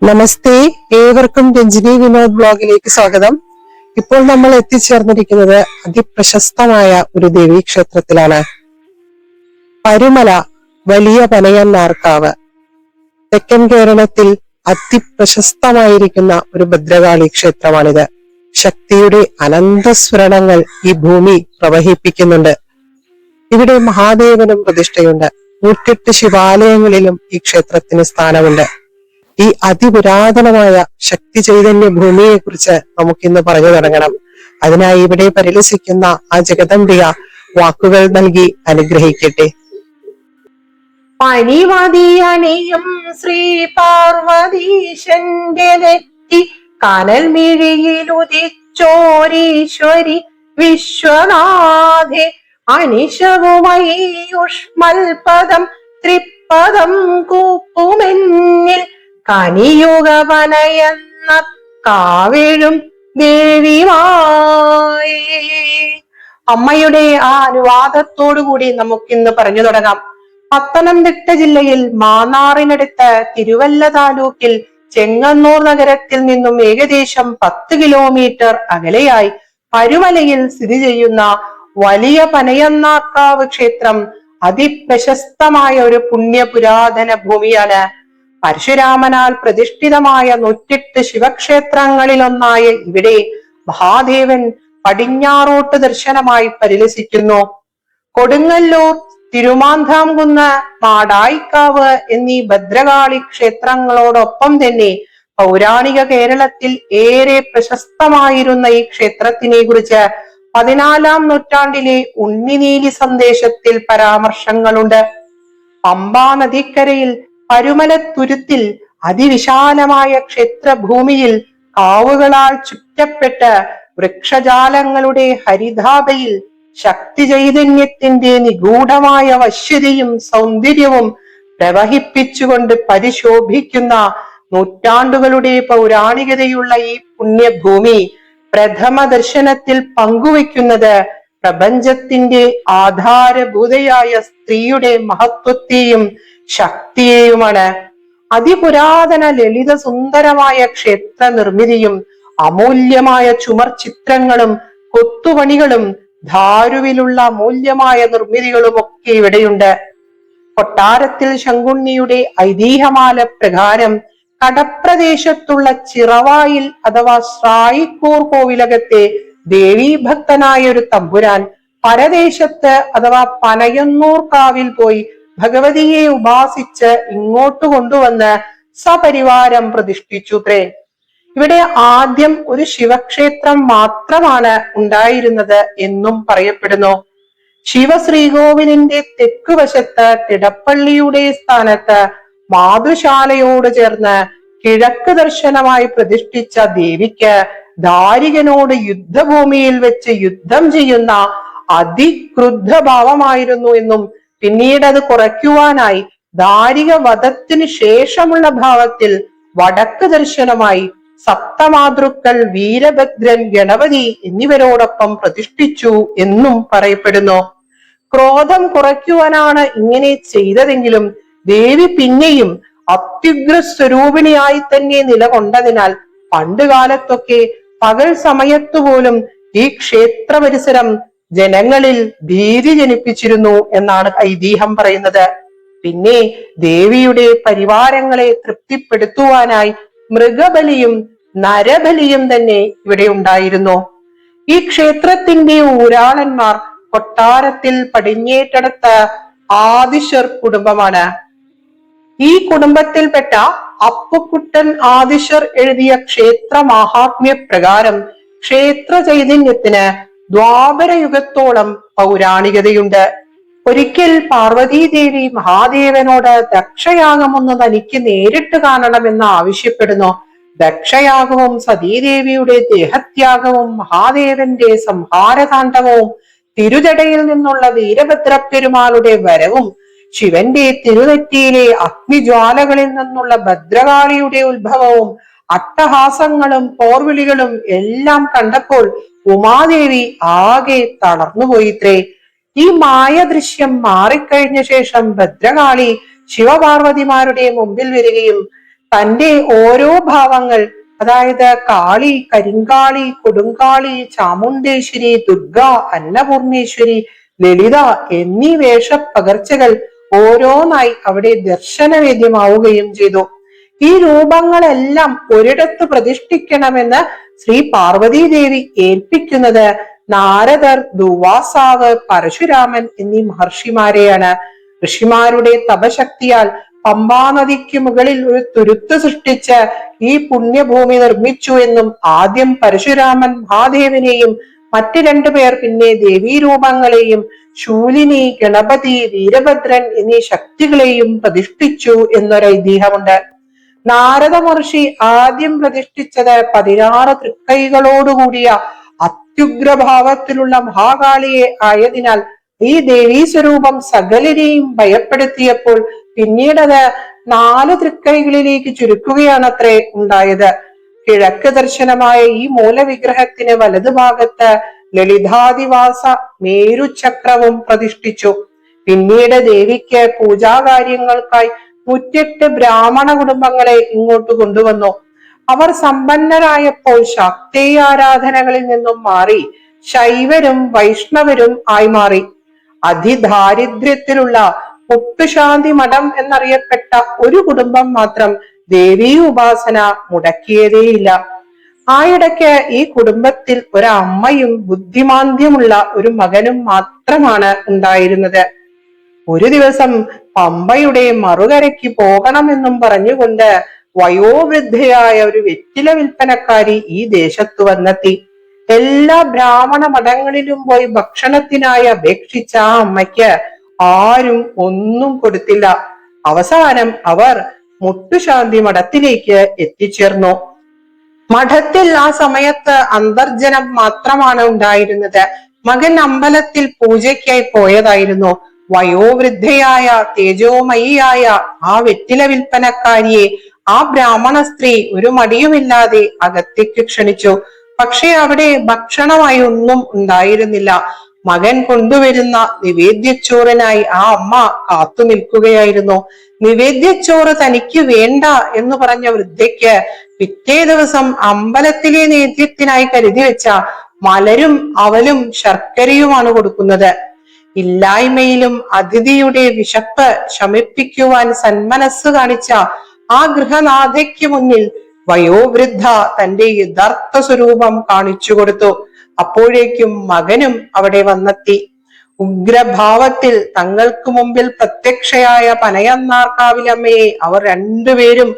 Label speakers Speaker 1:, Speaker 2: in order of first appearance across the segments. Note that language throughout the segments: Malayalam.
Speaker 1: നമസ്തേ, ഏവർക്കും രഞ്ജിനി വിനോദ് ബ്ലോഗിലേക്ക് സ്വാഗതം. ഇപ്പോൾ നമ്മൾ എത്തിച്ചേർന്നിരിക്കുന്നത് അതിപ്രശസ്തമായ ഒരു ദേവീക്ഷേത്രത്തിലാണ്. പരുമല വലിയ പനയന്നാർക്കാവ്. തെക്കൻ കേരളത്തിൽ അതിപ്രശസ്തമായിരിക്കുന്ന ഒരു ഭദ്രകാളി ക്ഷേത്രമാണിത്. ശക്തിയുടെ അനന്തസ്ഫുരണങ്ങൾ ഈ ഭൂമി പ്രവഹിപ്പിക്കുന്നുണ്ട്. ഇവിടെ മഹാദേവനും പ്രതിഷ്ഠയുണ്ട്. 108 ശിവാലയങ്ങളിലും ഈ ക്ഷേത്രത്തിന് സ്ഥാനമുണ്ട്. ഈ അതിപുരാതനമായ ശക്തി ചൈതന്യ ഭൂമിയെ കുറിച്ച് നമുക്കിന്ന് പറഞ്ഞു തുടങ്ങണം. അതിനായി ഇവിടെ പരിലസിക്കുന്ന ആ ജഗദംബിക വാക്കുകൾ നൽകി അനുഗ്രഹിക്കട്ടെ.
Speaker 2: പനിമതിയണിയും ശ്രീ പാർവതീശന്റെ നെറ്റി കനൽ മിഴിയിലുദിച്ചോരീശ്വരി വിശ്വനാഥെ അനിശവുമായി യുഷ്മൽപദം ത്രിപദം കൂപ്പുമെന്നിൽ കനിയുഗവനയെന്ന കാവിഴും ദേവിമായി. അമ്മയുടെ ആ അനുവാദത്തോടുകൂടി നമുക്കിന്ന് പറഞ്ഞു തുടങ്ങാം. പത്തനംതിട്ട ജില്ലയിൽ മാന്നാറിനടുത്ത് തിരുവല്ല താലൂക്കിൽ ചെങ്ങന്നൂർ നഗരത്തിൽ നിന്നും ഏകദേശം 10 കിലോമീറ്റർ അകലെയായി പരുമലയിൽ സ്ഥിതി ചെയ്യുന്ന വലിയ പനയന്നാർക്കാവ് ക്ഷേത്രം അതിപ്രശസ്തമായ ഒരു പുണ്യപുരാതന ഭൂമിയാണ്. പരശുരാമനാൽ പ്രതിഷ്ഠിതമായ 108 ശിവക്ഷേത്രങ്ങളിലൊന്നായ ഇവിടെ മഹാദേവൻ പടിഞ്ഞാറോട്ട് ദർശനമായി പരിലസിക്കുന്നു. കൊടുങ്ങല്ലൂർ, തിരുമാന്താംകുന്ന്, മാടായിക്കാവ് എന്നീ ഭദ്രകാളി ക്ഷേത്രങ്ങളോടൊപ്പം തന്നെ പൗരാണിക കേരളത്തിൽ ഏറെ പ്രശസ്തമായിരുന്ന ഈ ക്ഷേത്രത്തിനെ കുറിച്ച് 14-ാം നൂറ്റാണ്ടിലെ ഉണ്ണിനീലി സന്ദേശത്തിൽ പരാമർശങ്ങളുണ്ട്. പമ്പാ നദിക്കരയിൽ പരുമലത്തുരുത്തിൽ അതിവിശാലമായ ക്ഷേത്രഭൂമിയിൽ കാവുകളാൽ ചുറ്റപ്പെട്ട് വൃക്ഷജാലങ്ങളുടെ ഹരിതാഭയിൽ ശക്തി ചൈതന്യത്തിന്റെ നിഗൂഢമായ വശ്യതയും സൗന്ദര്യവും പ്രവഹിപ്പിച്ചുകൊണ്ട് പരിശോഭിക്കുന്ന നൂറ്റാണ്ടുകളുടെ പൗരാണികതയുള്ള ഈ പുണ്യഭൂമി പ്രഥമ ദർശനത്തിൽ പങ്കുവെക്കുന്നത് പ്രപഞ്ചത്തിന്റെ ആധാരഭൂതയായ സ്ത്രീയുടെ മഹത്വത്തെയും ശക്തിയെയുമാണ്. അതിപുരാതന ലളിത സുന്ദരമായ ക്ഷേത്ര നിർമ്മിതിയും അമൂല്യമായ ചുമർ ചിത്രങ്ങളും കൊത്തുപണികളും ധാരുവിലുള്ള അമൂല്യമായ നിർമ്മിതികളും ഒക്കെ ഇവിടെയുണ്ട്. കൊട്ടാരത്തിൽ ശങ്കുണ്ണിയുടെ ഐതിഹ്യമാല പ്രകാരം കടപ്രദേശത്തുള്ള ചിറവായിൽ അഥവാ ശ്രായിക്കൂർ കോവിലകത്തെ ദേവീഭക്തനായ ഒരു തമ്പുരാൻ പരദേശത്ത് അഥവാ പനയന്നൂർ കാവിൽ പോയി ഭഗവതിയെ ഉപാസിച്ച് ഇങ്ങോട്ട് കൊണ്ടുവന്ന് സപരിവാരം പ്രതിഷ്ഠിച്ചുത്രേ. ഇവിടെ ആദ്യം ഒരു ശിവക്ഷേത്രം മാത്രമാണ് ഉണ്ടായിരുന്നത് എന്നും പറയപ്പെടുന്നു. ശിവശ്രീകോവിലിന്റെ തെക്കുവശത്ത് തിടപ്പള്ളിയുടെ സ്ഥാനത്ത് മാതൃശാലയോട് ചേർന്ന് കിഴക്ക് ദർശനമായി പ്രതിഷ്ഠിച്ച ദേവിക്ക് ദാരികനോട് യുദ്ധഭൂമിയിൽ വെച്ച് യുദ്ധം ചെയ്യുന്ന അതിക്രുദ്ധ ഭാവമായിരുന്നു എന്നും പിന്നീട് അത് കുറയ്ക്കുവാനായി ദാരിക വധത്തിനു ശേഷമുള്ള ഭാവത്തിൽ വടക്ക് ദർശനമായി സപ്തമാതൃക്കൾ വീരഭദ്രൻ, ഗണപതി എന്നിവരോടൊപ്പം പ്രതിഷ്ഠിച്ചു എന്നും പറയപ്പെടുന്നു. ക്രോധം കുറയ്ക്കുവാനാണ് ഇങ്ങനെ ചെയ്തതെങ്കിലും ദേവി പിന്നെയും അത്യുഗ്ര സ്വരൂപിണിയായി തന്നെ നിലകൊണ്ടതിനാൽ പണ്ടുകാലത്തൊക്കെ പകൽ സമയത്തുപോലും ഈ ക്ഷേത്ര പരിസരം ജനങ്ങളിൽ ഭീതി ജനിപ്പിച്ചിരുന്നു എന്നാണ് ഐതിഹ്യം പറയുന്നത്. പിന്നെ ദേവിയുടെ പരിവാരങ്ങളെ തൃപ്തിപ്പെടുത്തുവാനായി മൃഗബലിയും നരബലിയും തന്നെ ഇവിടെ ഉണ്ടായിരുന്നു. ഈ ക്ഷേത്രത്തിന്റെ ഊരാളന്മാർ കൊട്ടാരത്തിൽ പടിഞ്ഞേറ്റടുത്ത ആദിശർ കുടുംബമാണ്. ഈ കുടുംബത്തിൽപ്പെട്ട അപ്പുക്കുട്ടൻ ആദിശർ എഴുതിയ ക്ഷേത്ര മാഹാത്മ്യ പ്രകാരം ക്ഷേത്ര ചൈതന്യത്തിന് ദ്വാപരയുഗത്തോളം പൗരാണികതയുണ്ട്. ഒരിക്കൽ പാർവതീദേവി മഹാദേവനോട് ദക്ഷയാഗമൊന്ന് തനിക്ക് നേരിട്ട് കാണണമെന്ന് ആവശ്യപ്പെടുന്നു. ദക്ഷയാഗവും സതീദേവിയുടെ ദേഹത്യാഗവും മഹാദേവന്റെ സംഹാരതാണ്ഡവവും തിരുജടയിൽ നിന്നുള്ള വീരഭദ്രപ്പെരുമാളുടെ വരവും ശിവന്റെ തിരുനെറ്റിയിലെ അഗ്നിജ്വാലകളിൽ നിന്നുള്ള ഭദ്രകാളിയുടെ ഉത്ഭവവും അട്ടഹാസങ്ങളും പോർവിളികളും എല്ലാം കണ്ടപ്പോൾ ഉമാദേവി ആകെ തളർന്നുപോയിത്രേ. ഈ മായ ദൃശ്യം മാറിക്കഴിഞ്ഞ ശേഷം ഭദ്രകാളി ശിവപാർവതിമാരുടെ മുമ്പിൽ വരികയും തന്റെ ഓരോ ഭാവങ്ങൾ, അതായത് കാളി, കരിങ്കാളി, കൊടുങ്കാളി, ചാമുണ്ടേശ്വരി, ദുർഗ, അന്നപൂർണേശ്വരി, ലളിത എന്നീ വേഷപ്പകർച്ചകൾ ഓരോന്നായി അവിടെ ദർശനവേദ്യമാവുകയും ചെയ്തു. ഈ രൂപങ്ങളെല്ലാം ഒരിടത്ത് പ്രതിഷ്ഠിക്കണമെന്ന് ശ്രീ പാർവതീദേവി ഏൽപ്പിക്കുന്നത് നാരദർ, ദുവാസാവ്, പരശുരാമൻ എന്നീ മഹർഷിമാരെയാണ്. ഋഷിമാരുടെ തപശക്തിയാൽ പമ്പാനദിക്ക് മുകളിൽ ഒരു തുരുത്ത് സൃഷ്ടിച്ച് ഈ പുണ്യഭൂമി നിർമ്മിച്ചു എന്നും ആദ്യം പരശുരാമൻ മഹാദേവനെയും മറ്റു രണ്ടുപേർ പിന്നെ ദേവീരൂപങ്ങളെയും ശൂലിനി, ഗണപതി, വീരഭദ്രൻ എന്നീ ശക്തികളെയും പ്രതിഷ്ഠിച്ചു എന്നൊരൈതിഹ്യമുണ്ട്. നാരദ മഹർഷി ആദ്യം പ്രതിഷ്ഠിച്ചത് 16 തൃക്കൈകളോടുകൂടിയ അത്യുഗ്രഭാവത്തിലുള്ള മഹാകാളിയെ ആയതിനാൽ ഈ ദേവീ സ്വരൂപം സകലരെയും ഭയപ്പെടുത്തിയപ്പോൾ പിന്നീടത് 4 തൃക്കൈകളിലേക്ക് ചുരുക്കുകയാണത്രേ ഉണ്ടായത്. കിഴക്ക് ദർശനമായ ഈ മൂലവിഗ്രഹത്തിന് വലതുഭാഗത്ത് ലളിതാദിവാസ മേരുചക്രവും പ്രതിഷ്ഠിച്ചു. പിന്നീട് ദേവിക്ക് പൂജാകാര്യങ്ങൾക്കായി 108 ബ്രാഹ്മണ കുടുംബങ്ങളെ ഇങ്ങോട്ട് കൊണ്ടുവന്നു. അവർ സമ്പന്നരായപ്പോൾ ശാക്തേയ ആരാധനകളിൽ നിന്നും മാറി ശൈവരും വൈഷ്ണവരും ആയി മാറി. അതിദാരിദ്ര്യത്തിലുള്ള മുട്ടുശാന്തി മഠം എന്നറിയപ്പെട്ട ഒരു കുടുംബം മാത്രം ദേവീ ഉപാസന മുടക്കിയതേയില്ല. ആയിടയ്ക്ക് ഈ കുടുംബത്തിൽ ഒരമ്മയും ബുദ്ധിമാന്ദ്യമുള്ള ഒരു മകനും മാത്രമാണ് ഉണ്ടായിരുന്നത്. ഒരു ദിവസം പമ്പയുടെ മറുകരയ്ക്ക് പോകണമെന്നും പറഞ്ഞുകൊണ്ട് വയോവൃദ്ധയായ ഒരു വെറ്റില വിൽപ്പനക്കാരി ഈ ദേശത്തു വന്നെത്തി. എല്ലാ ബ്രാഹ്മണ മഠങ്ങളിലും പോയി ഭക്ഷണത്തിനായി അപേക്ഷിച്ച ആ അമ്മയ്ക്ക് ആരും ഒന്നും കൊടുത്തില്ല. അവസാനം അവർ മുട്ടുശാന്തി മഠത്തിലേക്ക് എത്തിച്ചേർന്നു. മഠത്തിൽ ആ സമയത്ത് അന്തർജനം മാത്രമാണ് ഉണ്ടായിരുന്നത്. മകൻ അമ്പലത്തിൽ പൂജയ്ക്കായി പോയതായിരുന്നു. വയോവൃദ്ധയായ തേജോമയിയായ ആ വെറ്റില വിൽപ്പനക്കാരിയെ ആ ബ്രാഹ്മണ സ്ത്രീ ഒരു മടിയുമില്ലാതെ അകത്തേക്ക് ക്ഷണിച്ചു. പക്ഷെ അവിടെ ഭക്ഷണമായി ഒന്നും ഉണ്ടായിരുന്നില്ല. മകൻ കൊണ്ടുവരുന്ന നിവേദ്യച്ചോറിനായി ആ അമ്മ കാത്തു നിൽക്കുകയായിരുന്നു. നിവേദ്യച്ചോറ് തനിക്ക് വേണ്ട എന്ന് പറഞ്ഞ വൃദ്ധയ്ക്ക് പിറ്റേ ദിവസം അമ്പലത്തിലെ നേദ്യത്തിനായി കരുതി വെച്ച മലരും അവലും ശർക്കരയുമാണ് കൊടുക്കുന്നത്. ഇല്ലായ്മയിലും അതിഥിയുടെ വിശപ്പ് ശമിപ്പിക്കുവാൻ സന്മനസ് കാണിച്ച ആ ഗൃഹനാഥയ്ക്ക് മുന്നിൽ വയോവൃദ്ധ തന്റെ യഥാർത്ഥ സ്വരൂപം കാണിച്ചു കൊടുത്തു. അപ്പോഴേക്കും മകനും അവിടെ വന്നെത്തി. ഉഗ്രഭാവത്തിൽ തങ്ങൾക്ക് മുമ്പിൽ പ്രത്യക്ഷയായ പനയന്നാർക്കാവിലമ്മയെ അവർ രണ്ടുപേരും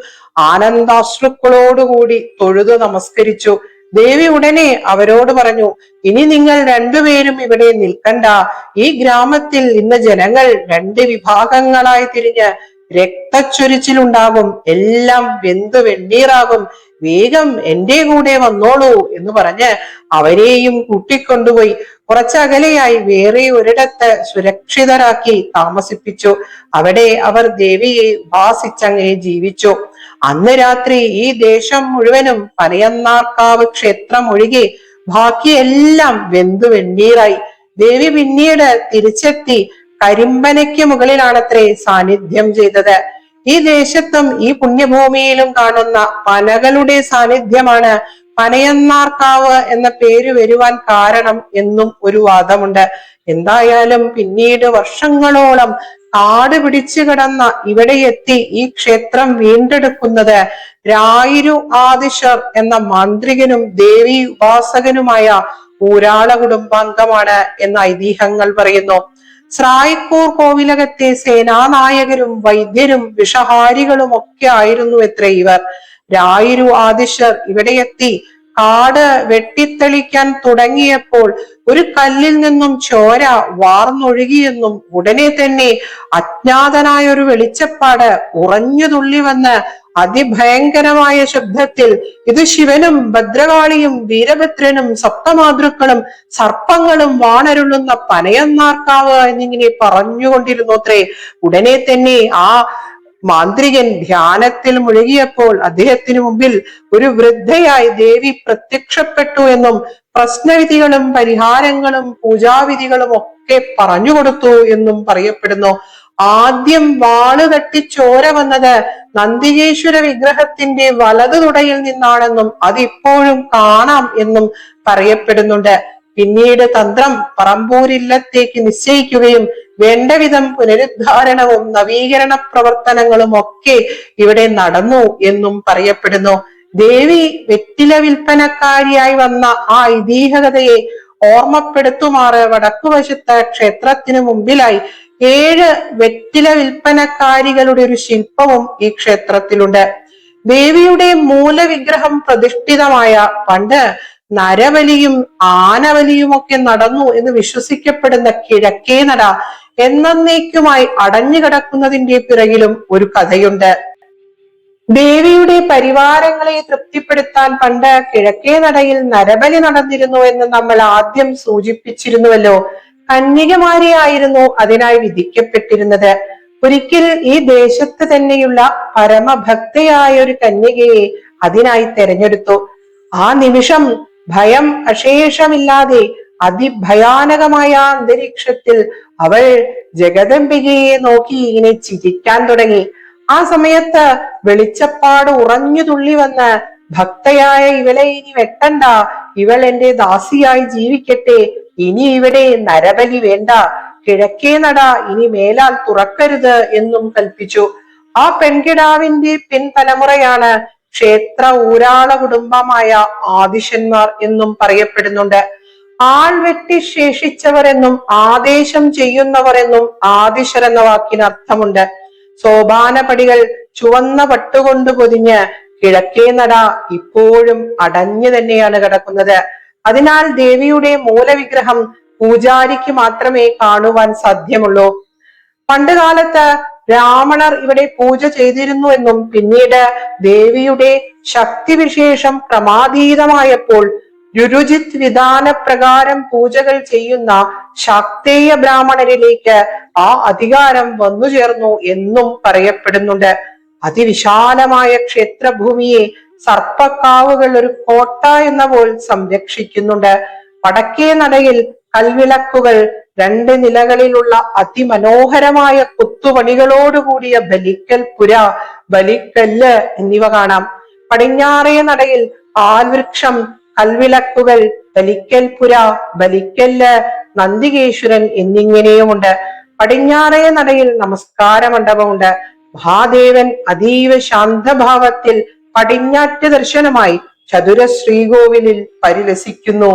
Speaker 2: ആനന്ദാശ്രുക്കളോടുകൂടി തൊഴുതു നമസ്കരിച്ചു. ദേവി ഉടനെ അവരോട് പറഞ്ഞു, ഇനി നിങ്ങൾ രണ്ടുപേരും ഇവിടെ നിൽക്കണ്ട. ഈ ഗ്രാമത്തിൽ ഇന്ന് ജനങ്ങൾ 2 വിഭാഗങ്ങളായി തിരിഞ്ഞ് രക്തച്ചൊരിച്ചിലുണ്ടാകും. എല്ലാം വെന്തു വെണ്ണീറാകും. വേഗം എന്റെ കൂടെ വന്നോളൂ എന്ന് പറഞ്ഞ് അവരെയും കൂട്ടിക്കൊണ്ടുപോയി കുറച്ചകലെയായി വേറെ ഒരിടത്ത് സുരക്ഷിതരാക്കി താമസിപ്പിച്ചു. അവിടെ അവർ ദേവിയെ ഉപാസിച്ചങ്ങനെ ജീവിച്ചു. അന്ന് രാത്രി ഈ ദേശം മുഴുവനും പനയന്നാർക്കാവ് ക്ഷേത്രം ഒഴികെ ബാക്കിയെല്ലാം വെന്തു വെണ്ണീറായി. ദേവി പിന്നീട് തിരിച്ചെത്തി കരിമ്പനയ്ക്ക് മുകളിലാണത്രേ സാന്നിധ്യം ചെയ്തത്. ഈ ദേശത്തും ഈ പുണ്യഭൂമിയിലും കാണുന്ന പനകളുടെ സാന്നിധ്യമാണ് പനയന്നാർക്കാവ് എന്ന പേര് വരുവാൻ കാരണം എന്നും ഒരു വാദമുണ്ട്. എന്തായാലും പിന്നീട് വർഷങ്ങളോളം കാട് പിടിച്ചു കിടന്ന ഇവിടെ എത്തി ഈ ക്ഷേത്രം വീണ്ടെടുക്കുന്നത് രായിരു ആദിശർ എന്ന മാന്ത്രികനും ദേവി ഉപാസകനുമായ ഊരാള കുടുംബാംഗമാണ് എന്ന ഐതിഹ്യങ്ങൾ പറയുന്നു. സ്രായിക്കൂർ കോവിലകത്തെ സേനാനായകരും വൈദ്യരും വിഷഹാരികളും ഒക്കെ ആയിരുന്നു എത്ര ഇവർ. രായിരു ആദിശർ ഇവിടെ എത്തി കാട് വെട്ടിത്തെളിക്കാൻ തുടങ്ങിയപ്പോൾ ഒരു കല്ലിൽ നിന്നും ചോര വാർന്നൊഴുകിയെന്നും ഉടനെ തന്നെ അജ്ഞാതനായ ഒരു വെളിച്ചപ്പാട് ഉറഞ്ഞു തുള്ളി വന്ന് അതിഭയങ്കരമായ ശബ്ദത്തിൽ ഇത് ശിവനും ഭദ്രകാളിയും വീരഭദ്രനും സപ്തമാതൃക്കളും സർപ്പങ്ങളും വാണരുളുന്ന പനയന്നാർക്കാവ് എന്നിങ്ങനെ പറഞ്ഞുകൊണ്ടിരുന്നു അത്രേ. ഉടനെ തന്നെ ആ മാന്ത്രികൻ ധ്യാനത്തിൽ മുഴുകിയപ്പോൾ അദ്ദേഹത്തിന് മുമ്പിൽ ഒരു വൃദ്ധയായി ദേവി പ്രത്യക്ഷപ്പെട്ടു എന്നും പ്രശ്നവിധികളും പരിഹാരങ്ങളും പൂജാവിധികളും ഒക്കെ പറഞ്ഞു കൊടുത്തു എന്നും പറയപ്പെടുന്നു. ആദ്യം വാള് തട്ടി ചോര വന്നത് നന്ദികേശ്വര വിഗ്രഹത്തിന്റെ വലതു തുടയിൽ നിന്നാണെന്നും അതിപ്പോഴും കാണാം എന്നും പറയപ്പെടുന്നുണ്ട്. പിന്നീട് തന്ത്രം പറമ്പൂരില്ലത്തേക്ക് നിശ്ചയിക്കുകയും വേണ്ടവിധം പുനരുദ്ധാരണവും നവീകരണ പ്രവർത്തനങ്ങളും ഒക്കെ ഇവിടെ നടന്നു എന്നും പറയപ്പെടുന്നു. ദേവി വെറ്റില വിൽപ്പനക്കാരിയായി വന്ന ആ ഐതിഹ്യകഥയെ ഓർമ്മപ്പെടുത്തുമാറ് വടക്കുവശത്ത് ക്ഷേത്രത്തിനു മുമ്പിലായി 7 വെറ്റില വിൽപ്പനക്കാരികളുടെ ഒരു ശില്പവും ഈ ക്ഷേത്രത്തിലുണ്ട്. ദേവിയുടെ മൂലവിഗ്രഹം പ്രതിഷ്ഠിതമായ പണ്ട് നരബലിയും ആനബലിയും ഒക്കെ നടന്നു എന്ന് വിശ്വസിക്കപ്പെടുന്ന കിഴക്കേ നട എന്നേക്കുമായി അടഞ്ഞു കിടക്കുന്നതിന്റെ പിറകിലും ഒരു കഥയുണ്ട്. ദേവിയുടെ പരിവാരങ്ങളെ തൃപ്തിപ്പെടുത്താൻ പണ്ട് കിഴക്കേ നടയിൽ നരബലി നടന്നിരുന്നു എന്ന് നമ്മൾ ആദ്യം സൂചിപ്പിച്ചിരുന്നുവല്ലോ. കന്യകമാരെയായിരുന്നു അതിനായി വിധിക്കപ്പെട്ടിരുന്നത്. ഒരിക്കൽ ഈ ദേശത്ത് തന്നെയുള്ള പരമഭക്തയായ ഒരു കന്യകയെ അതിനായി തെരഞ്ഞെടുത്തു. ആ നിമിഷം ഭയം അശേഷമില്ലാതെ അതിഭയാനകമായ അന്തരീക്ഷത്തിൽ അവൾ ജഗദംബികയെ നോക്കി ഇങ്ങനെ ചിരിക്കാൻ തുടങ്ങി. ആ സമയത്ത് വെളിച്ചപ്പാട് ഉറഞ്ഞു തുള്ളി വന്ന്, ഭക്തയായ ഇവളെ ഇനി വെട്ടണ്ട, ഇവൾ എന്റെ ദാസിയായി ജീവിക്കട്ടെ, ഇനി ഇവിടെ നരബലി വേണ്ട, കിഴക്കേ നട ഇനി മേലാൽ തുറക്കരുത് എന്നും കൽപ്പിച്ചു. ആ പെൺകിടാവിന്റെ പിൻതലമുറയാണ് ക്ഷേത്ര ഊരാള കുടുംബമായ ആദിശന്മാർ എന്നും പറയപ്പെടുന്നുണ്ട്. ആൾ വെട്ടി ശേഷിച്ചവർ എന്നും ആദേശം ചെയ്യുന്നവർ എന്നും ആദിശർ എന്ന വാക്കിന് അർത്ഥമുണ്ട്. സോപാനപടികൾ ചുവന്ന പട്ടുകൊണ്ട് പൊതിഞ്ഞ് കിഴക്കേ നട ഇപ്പോഴും അടഞ്ഞു തന്നെയാണ് കിടക്കുന്നത്. അതിനാൽ ദേവിയുടെ മൂലവിഗ്രഹം പൂജാരിക്ക് മാത്രമേ കാണുവാൻ സാധ്യമുള്ളൂ. പണ്ടുകാലത്ത് ബ്രാഹ്മണർ ഇവിടെ പൂജ ചെയ്തിരുന്നു എന്നും പിന്നീട് ദേവിയുടെ ശക്തിവിശേഷം ക്രമാതീതമായപ്പോൾ രുരുജിത് വിധാന പ്രകാരം പൂജകൾ ചെയ്യുന്ന ശാക്തേയ ബ്രാഹ്മണരിലേക്ക് ആ അധികാരം വന്നു ചേർന്നു എന്നും പറയപ്പെടുന്നുണ്ട്. അതിവിശാലമായ ക്ഷേത്രഭൂമിയെ സർപ്പക്കാവുകൾ ഒരു കോട്ട എന്ന പോൽ സംരക്ഷിക്കുന്നുണ്ട്. വടക്കേ നടയിൽ കൽവിളക്കുകൾ, 2 നിലകളിലുള്ള അതിമനോഹരമായ കൊത്തുപണികളോടുകൂടിയ ബലിക്കൽ പുര, ബലിക്കല്ല് എന്നിവ കാണാം. പടിഞ്ഞാറേ നടയിൽ ആൽവൃക്ഷം, കൽവിളക്കുകൾ, ബലിക്കൽ പുര, ബലിക്കല്ല്, നന്ദികേശ്വരൻ എന്നിങ്ങനെയുമുണ്ട്. പടിഞ്ഞാറേ നടയിൽ നമസ്കാര മണ്ഡപമുണ്ട്. മഹാദേവൻ അതീവ ശാന്തഭാവത്തിൽ പടിഞ്ഞാറ്റ് ദർശനമായി ചതുര ശ്രീകോവിലിൽ പരിലസിക്കുന്നു.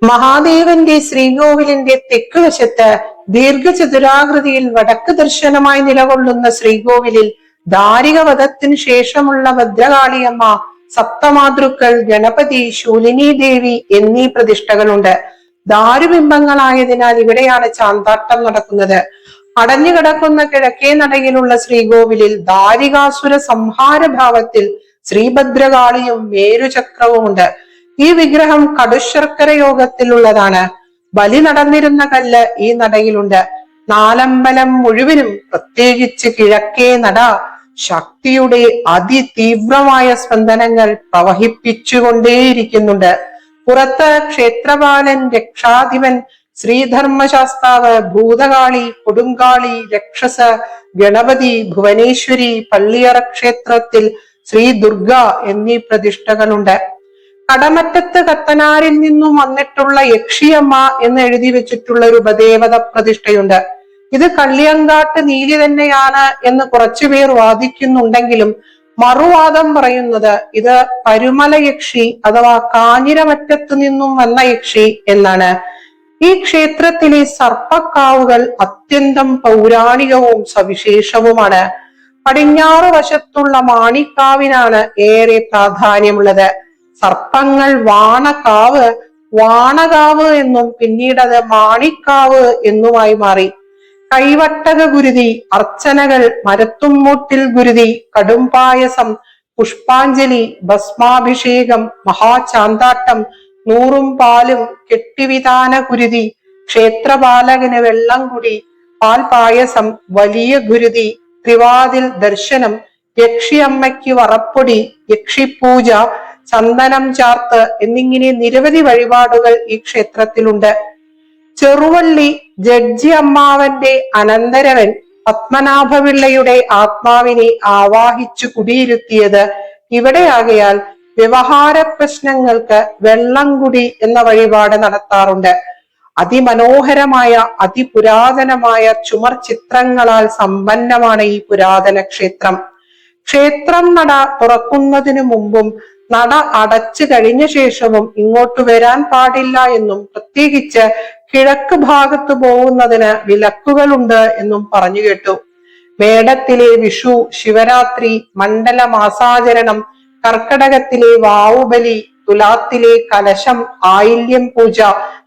Speaker 2: മഹാദേവന്റെ ശ്രീകോവിലിന്റെ തെക്ക് വശത്ത് ദീർഘചതുരാകൃതിയിൽ വടക്ക് ദർശനമായി നിലകൊള്ളുന്ന ശ്രീകോവിലിൽ ദാരികവധത്തിനു ശേഷമുള്ള ഭദ്രകാളിയമ്മ, സപ്തമാതൃക്കൾ, ഗണപതി, ശൂലിനി ദേവി എന്നീ പ്രതിഷ്ഠകളുണ്ട്. ദാരുബിംബങ്ങളായതിനാൽ ഇവിടെയാണ് ചാന്താട്ടം നടക്കുന്നത്. അടഞ്ഞുകിടക്കുന്ന കിഴക്കേ നടയിലുള്ള ശ്രീകോവിലിൽ ദാരികാസുര സംഹാര ഭാവത്തിൽ ശ്രീഭദ്രകാളിയും മേരുചക്രവുമുണ്ട്. ഈ വിഗ്രഹം കടുശർക്കര യോഗത്തിലുള്ളതാണ്. ബലി നടന്നിരുന്ന കല്ല് ഈ നടയിലുണ്ട്. നാലമ്പലം മുഴുവനും, പ്രത്യേകിച്ച് കിഴക്കേ നട, ശക്തിയുടെ അതിതീവ്രമായ സ്പന്ദനങ്ങൾ പ്രവഹിപ്പിച്ചുകൊണ്ടേയിരിക്കുന്നുണ്ട്. പുറത്ത് ക്ഷേത്രപാലൻ, രക്ഷാധിപൻ, ശ്രീധർമ്മശാസ്താവ്, ഭൂതകാളി, കൊടുങ്കാളി, രക്ഷസ്, ഗണപതി, ഭുവനേശ്വരി, പള്ളിയറ ക്ഷേത്രത്തിൽ ശ്രീ ദുർഗ എന്നീ പ്രതിഷ്ഠകളുണ്ട്. കടമറ്റത്ത് കത്തനാരിൽ നിന്നും വന്നിട്ടുള്ള യക്ഷിയമ്മ എന്ന് എഴുതി വെച്ചിട്ടുള്ള ഒരു ഉപദേവത പ്രതിഷ്ഠയുണ്ട്. ഇത് കള്ളിയങ്കാട്ട് നീലി തന്നെയാണ് എന്ന് കുറച്ചുപേർ വാദിക്കുന്നുണ്ടെങ്കിലും മറുവാദം പറയുന്നത് ഇത് പരുമല യക്ഷി അഥവാ കാഞ്ഞിരമറ്റത്ത് നിന്നും വന്ന യക്ഷി എന്നാണ്. ഈ ക്ഷേത്രത്തിലെ സർപ്പക്കാവുകൾ അത്യന്തം പൗരാണികവും സവിശേഷവുമാണ്. പടിഞ്ഞാറ് വശത്തുള്ള മാണിക്കാവിനാണ് ഏറെ പ്രാധാന്യമുള്ളത്. സർപ്പങ്ങൾ വാണകാവ്, വാണകാവ് എന്നും പിന്നീട് അത് മാണിക്കാവ് എന്നുമായി മാറി. കൈവട്ടക ഗുരുതി, അർച്ചനകൾ, മരത്തുമ്മൂട്ടിൽ ഗുരുതി, കടുംപായസം, പുഷ്പാഞ്ജലി, ഭസ്മാഭിഷേകം, മഹാചാന്താട്ടം, 100 പാലും, കെട്ടിവിധാന ഗുരുതി, ക്ഷേത്രപാലകന് വെള്ളംകുടി, പാൽപായസം, വലിയ ഗുരുതി, ത്രിവാതിൽ ദർശനം, യക്ഷിയമ്മയ്ക്ക് വറപ്പൊടി, യക്ഷിപൂജ, ചന്ദനം ചാർത്ത് എന്നിങ്ങനെ നിരവധി വഴിപാടുകൾ ഈ ക്ഷേത്രത്തിലുണ്ട്. ചെറുവള്ളി ജഡ്ജി അമ്മാവന്റെ അനന്തരവൻ പത്മനാഭപിള്ളയുടെ ആത്മാവിനെ ആവാഹിച്ചു കുടിയിരുത്തിയത് ഇവിടെയാകയാൽ വ്യവഹാര പ്രശ്നങ്ങൾക്ക് വെള്ളംകുടി എന്ന വഴിപാട് നടത്താറുണ്ട്. അതിമനോഹരമായ അതിപുരാതനമായ ചുമർ ചിത്രങ്ങളാൽ സമ്പന്നമാണ് ഈ പുരാതന ക്ഷേത്രം. ക്ഷേത്രം നട തുറക്കുന്നതിനു മുമ്പും നട അടച്ചു കഴിഞ്ഞ ശേഷവും ഇങ്ങോട്ട് വരാൻ പാടില്ല എന്നും പ്രത്യേകിച്ച് കിഴക്ക് ഭാഗത്ത് പോകുന്നതിന് വിലക്കുകളുണ്ട് എന്നും പറഞ്ഞു കേട്ടു. മേടത്തിലെ വിഷു, ശിവരാത്രി, മണ്ഡല മാസാചരണം, കർക്കടകത്തിലെ വാവുബലി, തുലാത്തിലെ കലശം, ആയില്യം പൂജ,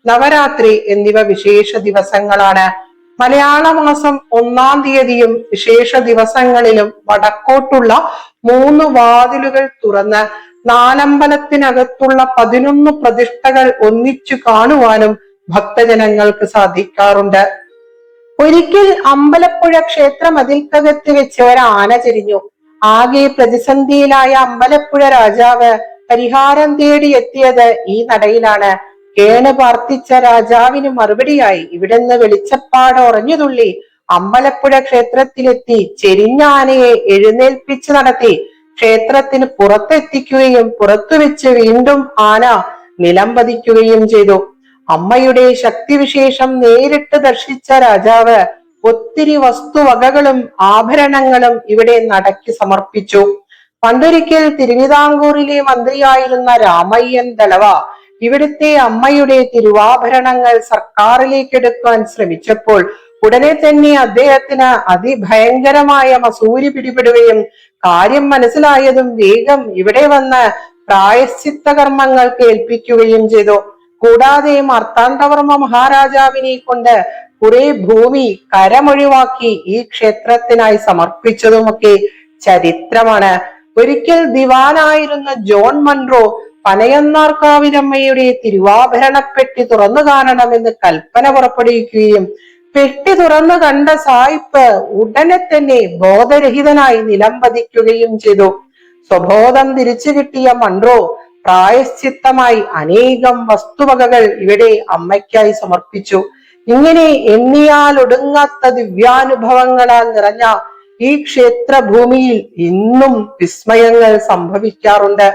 Speaker 2: നവരാത്രി എന്നിവ വിശേഷ ദിവസങ്ങളാണ്. മലയാള മാസം 1-ാം തീയതിയും വിശേഷ ദിവസങ്ങളിലും വടക്കോട്ടുള്ള 3 വാതിലുകൾ തുറന്ന് നാലമ്പലത്തിനകത്തുള്ള 11 പ്രതിഷ്ഠകൾ ഒന്നിച്ചു കാണുവാനും ഭക്തജനങ്ങൾക്ക് സാധിക്കാറുണ്ട്. ഒരിക്കൽ അമ്പലപ്പുഴ ക്ഷേത്ര മതിൽക്കകത്ത് വെച്ച് ഒരാന ചെരിഞ്ഞു. ആകെ പ്രതിസന്ധിയിലായ അമ്പലപ്പുഴ രാജാവ് പരിഹാരം തേടി എത്തിയത് ഈ നടയിലാണ്. കേണ് പാർത്തിച്ച രാജാവിന് മറുപടിയായി ഇവിടുന്ന് വെളിച്ചപ്പാട് ഉറഞ്ഞുതുള്ളി അമ്പലപ്പുഴ ക്ഷേത്രത്തിലെത്തി ചെരിഞ്ഞ ആനയെ എഴുന്നേൽപ്പിച്ച് നടത്തി ക്ഷേത്രത്തിന് പുറത്തെത്തിക്കുകയും പുറത്തുവെച്ച് വീണ്ടും ആന നിലം പതിക്കുകയും ചെയ്തു. അമ്മയുടെ ശക്തിവിശേഷം നേരിട്ട് ദർശിച്ച രാജാവ് ഒത്തിരി വസ്തുവകകളും ആഭരണങ്ങളും ഇവിടെ നടക്കി സമർപ്പിച്ചു. പണ്ടൊരിക്കൽ തിരുവിതാംകൂറിലെ മന്ത്രിയായിരുന്ന രാമയ്യൻ ദളവ ഇവിടുത്തെ അമ്മയുടെ തിരുവാഭരണങ്ങൾ സർക്കാരിലേക്ക് എടുക്കാൻ ശ്രമിച്ചപ്പോൾ ഉടനെ തന്നെ അദ്ദേഹത്തിന് അതിഭയങ്കരമായ മസൂരി പിടിപെടുകയും കാര്യം മനസ്സിലായതും വേഗം ഇവിടെ വന്ന് പ്രായശ്ചിത്ത കർമ്മങ്ങൾ കേൾപ്പിക്കുകയും ചെയ്തു. കൂടാതെ മാർത്താണ്ഡവർമ്മ മഹാരാജാവിനെ കൊണ്ട് കുറെ ഭൂമി കരമൊഴിവാക്കി ഈ ക്ഷേത്രത്തിനായി സമർപ്പിച്ചതുമൊക്കെ ചരിത്രമാണ്. ഒരിക്കൽ ദിവാനായിരുന്ന ജോൺ മൺറോ പനയന്നാർക്കാവിലമ്മയുടെ തിരുവാഭരണപ്പെട്ടി തുറന്നു കാണണമെന്ന് കൽപ്പന പുറപ്പെടുവിക്കുകയും പെട്ടി തുറന്നു കണ്ട സായിപ്പ് ഉടനെ തന്നെ ബോധരഹിതനായി നിലം പതിക്കുകയും ചെയ്തു. സ്വബോധം തിരിച്ചു കിട്ടിയ മൺറോ പ്രായശ്ചിത്തമായി അനേകം വസ്തുവകകൾ ഇവിടെ അമ്മയ്ക്കായി സമർപ്പിച്ചു. ഇങ്ങനെ എണ്ണിയാൽ ഒടുങ്ങാത്ത ദിവ്യാനുഭവങ്ങളാൽ നിറഞ്ഞ ഈ ക്ഷേത്രഭൂമിയിൽ ഇന്നും വിസ്മയങ്ങൾ സംഭവിക്കാറുണ്ട്.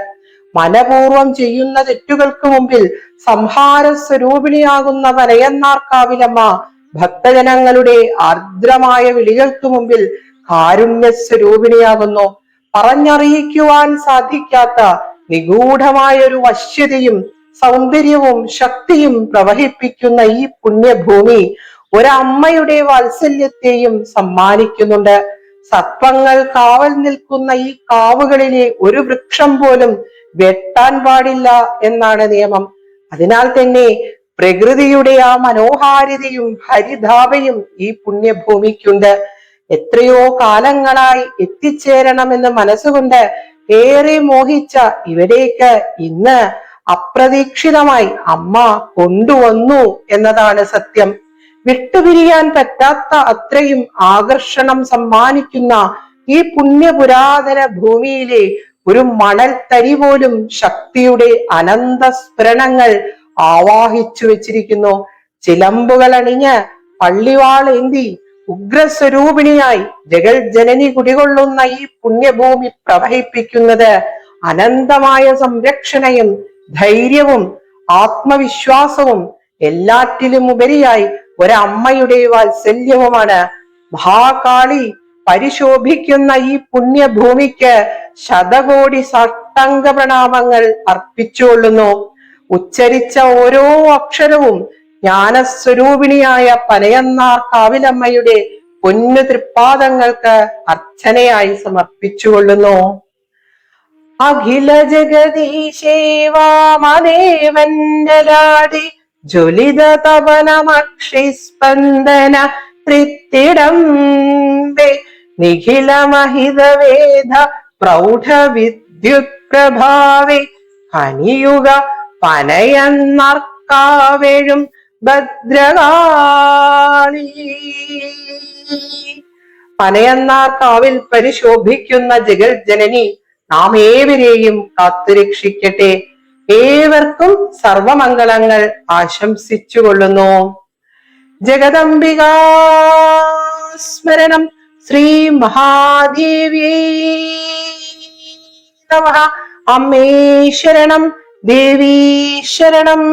Speaker 2: മനപൂർവം ചെയ്യുന്ന തെറ്റുകൾക്ക് മുമ്പിൽ സംഹാര സ്വരൂപിണിയാകുന്ന പനയന്നാർക്കാവിലമ്മ ഭക്തജനങ്ങളുടെ ആർദ്രമായ വിളികൾക്ക് മുമ്പിൽ കാരുണ്യ സ്വരൂപിണിയാകുന്നു. പറഞ്ഞറിയിക്കുവാൻ സാധിക്കാത്ത നിഗൂഢമായ ഒരു വശ്യതയും സൗന്ദര്യവും ശക്തിയും പ്രവഹിപ്പിക്കുന്ന ഈ പുണ്യഭൂമി ഒരമ്മയുടെ വാത്സല്യത്തെയും സമ്മാനിക്കുന്നുണ്ട്. സത്വങ്ങൾ കാവൽ നിൽക്കുന്ന ഈ കാവുകളിലെ ഒരു വൃക്ഷം പോലും വെട്ടാൻ പാടില്ല എന്നാണ് നിയമം. അതിനാൽ തന്നെ പ്രകൃതിയുടെ ആ മനോഹാരിതയും ഹരിതാപയും ഈ പുണ്യഭൂമിക്കുണ്ട്. എത്രയോ കാലങ്ങളായി എത്തിച്ചേരണമെന്ന് മനസ്സുകൊണ്ട് ഏറെ മോഹിച്ച ഇവിടേക്ക് ഇന്ന് അപ്രതീക്ഷിതമായി അമ്മ കൊണ്ടുവന്നു എന്നതാണ് സത്യം. വിട്ടുപിരിയാൻ പറ്റാത്ത അത്രയും ആകർഷണം സമ്മാനിക്കുന്ന ഈ പുണ്യപുരാതന ഭൂമിയിലെ ഒരു മണൽ തരി പോലും ശക്തിയുടെ അനന്ത സ്ഫുരണങ്ങൾ ആവാഹിച്ചു വെച്ചിരിക്കുന്നു. ചിലമ്പുകൾ അണിഞ്ഞ് പള്ളിവാളേന്തി ഉഗ്രസ്വരൂപിണിയായി ജഗൽജനനി കുടികൊള്ളുന്ന ഈ പുണ്യഭൂമി പ്രവഹിപ്പിക്കുന്നത് അനന്തമായ സംരക്ഷണയും ധൈര്യവും ആത്മവിശ്വാസവും എല്ലാറ്റിലും ഉപരിയായി ഒരമ്മയുടെ വാത്സല്യവുമാണ്. മഹാകാളി പരിശോഭിക്കുന്ന ഈ പുണ്യഭൂമിക്ക് ശതകോടി സാഷ്ടാംഗ പ്രണാമങ്ങൾ അർപ്പിച്ചുകൊള്ളുന്നു. ഉച്ചരിച്ച ഓരോ അക്ഷരവും ജ്ഞാനസ്വരൂപിണിയായ പനയന്നാർക്കാവിലമ്മയുടെ പൊന്നു തൃപ്പാദങ്ങൾക്ക് അർച്ചനയായി സമർപ്പിച്ചുകൊള്ളുന്നു. അഖില ജഗദീശേവാമദേവന്യലാടി ജ്വലിത തപനമക്ഷി സ്പന്ദന ത്രിത്തിടംബേ നിഖില മഹിത വേദ പ്രൗഢ വിദ്യുത് പ്രഭാവേ ഹനിയുഗ പനയന്നാർക്കാവേഴും ഭദ്രകാളി. പനയന്നാർക്കാവിൽ പരിശോഭിക്കുന്ന ജഗൽ ജനനി നാം ഏവരെയും കാത്തുരക്ഷിക്കട്ടെ. ഏവർക്കും സർവമംഗളങ്ങൾ ആശംസിച്ചുകൊള്ളുന്നു. ജഗദംബികാ സ്മരണം. ശ്രീ മഹാദേവ്യേ നമഃ. അമ്മേ ശരണം, ദേവീ ശരണം.